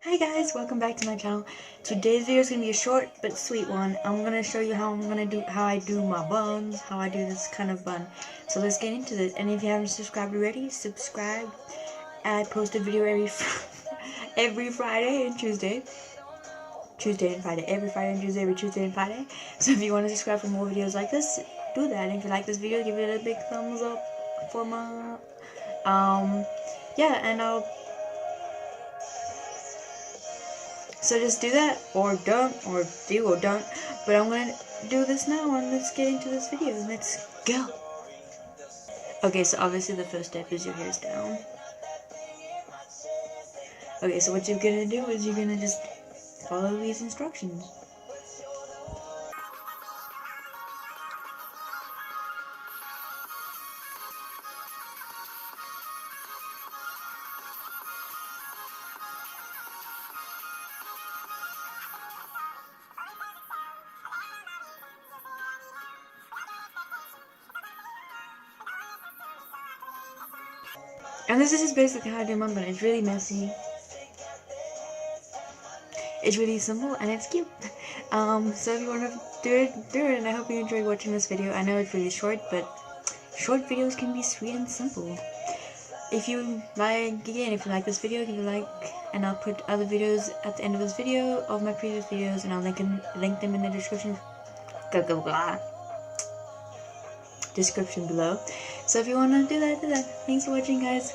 Hi guys, welcome back to my channel. Today's video is gonna be a short but sweet one. I'm gonna show you how I do my buns, how I do this kind of bun. So let's get into this. And if you haven't subscribed already, subscribe. I post a video every Friday and Tuesday. Tuesday and Friday. Every Friday and Tuesday, every Tuesday and Friday. So if you want to subscribe for more videos like this, do that. And if you like this video, give it a big thumbs up for my So just do that, or don't, or do or don't. But I'm gonna do this now, and let's get into this video. Let's go. Okay, so obviously the first step is your hair's down. Okay, so what you're gonna do is you're gonna just follow these instructions. And this is just basically how I do my bun. It's really messy. It's really simple and it's cute. So if you want to do it, and I hope you enjoyed watching this video. I know it's really short, but short videos can be sweet and simple. If you like this video, give a like, and I'll put other videos at the end of this video of my previous videos, and I'll link them in the description below. So if you want to do that, Thanks for watching, guys.